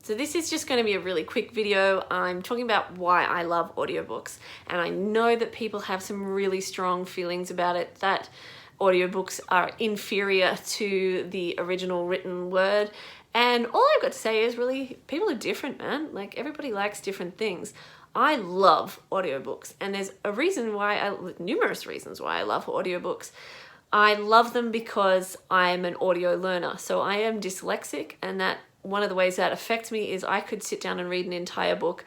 So this is just going to be a really quick video. I'm talking about why I love audiobooks, and I know that people have some really strong feelings about it, that audiobooks are inferior to the original written word. And all I've got to say is really, people are different, man. Like, everybody likes different things. I love audiobooks, and there's a reason why, numerous reasons why I love audiobooks. I love them because I'm an audio learner. So I am dyslexic, and that one of the ways that affects me is I could sit down and read an entire book,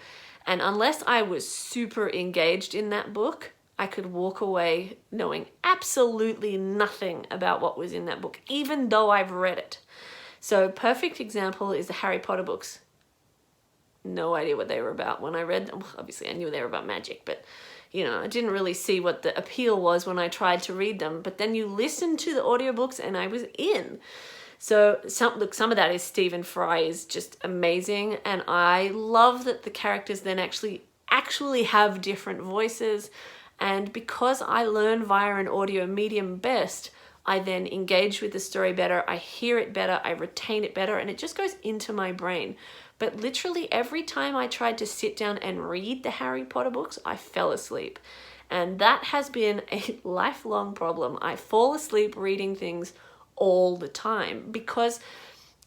and unless I was super engaged in that book, I could walk away knowing absolutely nothing about what was in that book, even though I've read it. So perfect example is the Harry Potter books. No idea what they were about when I read them. Obviously I knew they were about magic, but I didn't really see what the appeal was when I tried to read them. But then you listen to the audiobooks and I was in. So some of that is Stephen Fry is just amazing, and I love that the characters then actually have different voices. And because I learn via an audio medium best, I then engage with the story better, I hear it better, I retain it better, and it just goes into my brain. But literally every time I tried to sit down and read the Harry Potter books, I fell asleep. And that has been a lifelong problem. I fall asleep reading things all the time because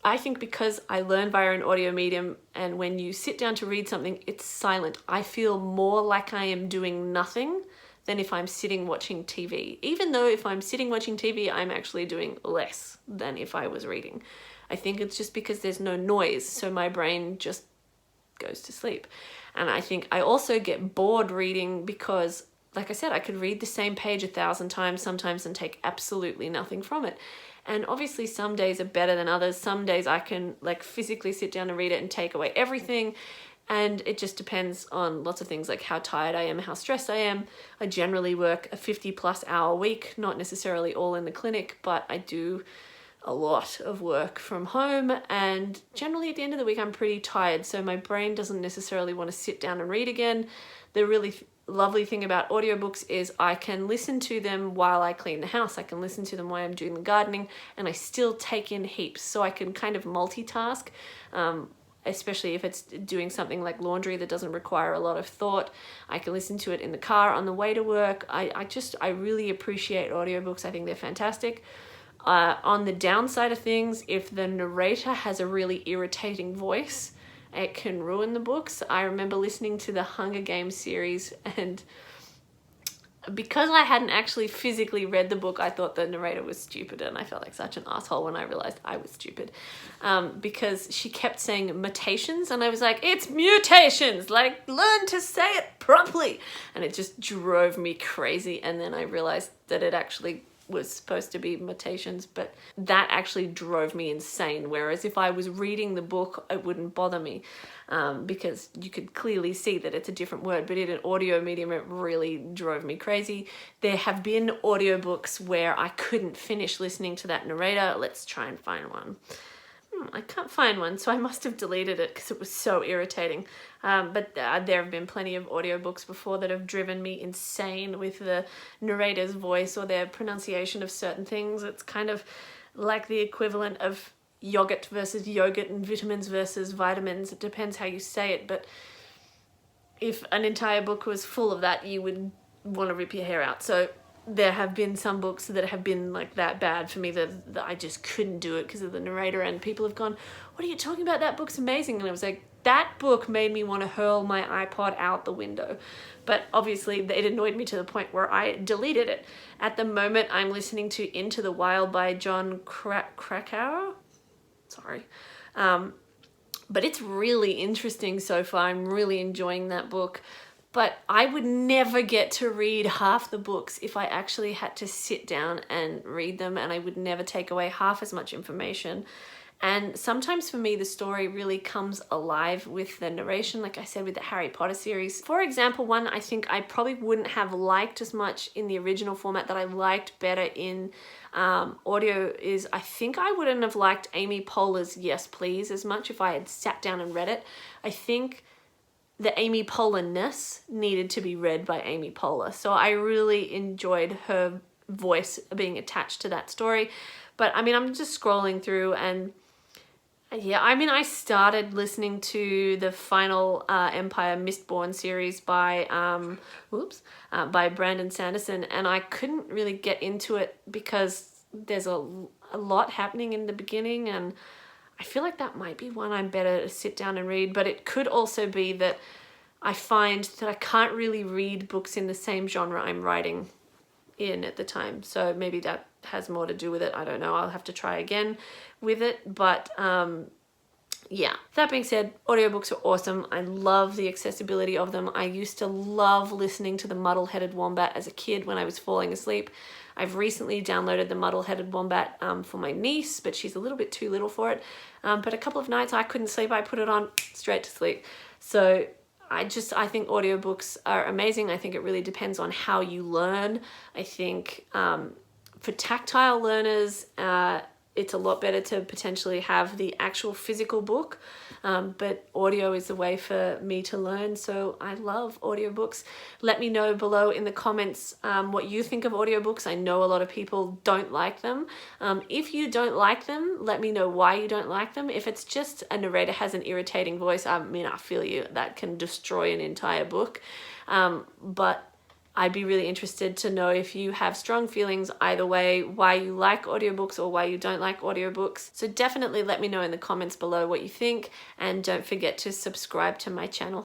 I learn via an audio medium, and when you sit down to read something, it's silent. I feel more like I am doing nothing than if I'm sitting watching TV. Even though if I'm sitting watching TV, I'm actually doing less than if I was reading. I think it's just because there's no noise, so my brain just goes to sleep. And I think I also get bored reading because, like I said, I could read the same page 1,000 times sometimes and take absolutely nothing from it. And obviously some days are better than others. Some days I can physically sit down and read it and take away everything. And it just depends on lots of things, like how tired I am, how stressed I am. I generally work a 50+ hour week, not necessarily all in the clinic, but I do a lot of work from home. And generally at the end of the week, I'm pretty tired. So my brain doesn't necessarily want to sit down and read again. The really lovely thing about audiobooks is I can listen to them while I clean the house. I can listen to them while I'm doing the gardening, and I still take in heaps. So I can kind of multitask, especially if it's doing something like laundry that doesn't require a lot of thought. I can listen to it in the car on the way to work. I really appreciate audiobooks. I think they're fantastic. On the downside of things, if the narrator has a really irritating voice, it can ruin the books. I remember listening to the Hunger Games series, and because I hadn't actually physically read the book, I thought the narrator was stupid, and I felt like such an asshole when I realized I was stupid, because she kept saying mutations, and I was like, it's mutations, learn to say it properly, and it just drove me crazy. And then I realized that it actually was supposed to be mutations, but that actually drove me insane. Whereas if I was reading the book, it wouldn't bother me, because you could clearly see that it's a different word. But in an audio medium, it really drove me crazy. There have been audiobooks where I couldn't finish listening to that narrator. Let's try and find one. I can't find one, so I must have deleted it because it was so irritating. But there have been plenty of audiobooks before that have driven me insane with the narrator's voice or their pronunciation of certain things. It's kind of like the equivalent of yogurt versus yogurt and vitamins versus vitamins. It depends how you say it, but if an entire book was full of that, you would want to rip your hair out. So there have been some books that have been like that bad for me that I just couldn't do it because of the narrator, and people have gone, what are you talking about? That book's amazing. And I was like, that book made me want to hurl my iPod out the window. But obviously it annoyed me to the point where I deleted it. At the moment, I'm listening to Into the Wild by John Krakauer. Sorry. But it's really interesting so far. I'm really enjoying that book. But I would never get to read half the books if I actually had to sit down and read them, and I would never take away half as much information. And sometimes for me, the story really comes alive with the narration, like I said, with the Harry Potter series. For example, one I think I probably wouldn't have liked as much in the original format that I liked better in audio is, I think I wouldn't have liked Amy Poehler's Yes Please as much if I had sat down and read it. I think the Amy Poehler-ness needed to be read by Amy Poehler. So I really enjoyed her voice being attached to that story. But I mean, I'm just scrolling through, and Yeah, I mean, I started listening to the final Empire Mistborn series by Brandon Sanderson, and I couldn't really get into it because there's a lot happening in the beginning, and I feel like that might be one I'm better to sit down and read, but it could also be that I find that I can't really read books in the same genre I'm writing in at the time. So maybe that has more to do with it. I don't know. I'll have to try again with it. But yeah, that being said, audiobooks are awesome. I love the accessibility of them. I used to love listening to The Muddle-Headed Wombat as a kid when I was falling asleep. I've recently downloaded The Muddle-Headed Wombat for my niece, but she's a little bit too little for it. But a couple of nights I couldn't sleep. I put it on straight to sleep. So I think audiobooks are amazing. I think it really depends on how you learn. I think for tactile learners, it's a lot better to potentially have the actual physical book, but audio is the way for me to learn, so I love audiobooks. Let me know below in the comments what you think of audiobooks. I know a lot of people don't like them. If you don't like them, let me know why you don't like them. If it's just a narrator has an irritating voice, I mean, I feel you, that can destroy an entire book, but I'd be really interested to know if you have strong feelings either way, why you like audiobooks or why you don't like audiobooks. So definitely let me know in the comments below what you think, and don't forget to subscribe to my channel.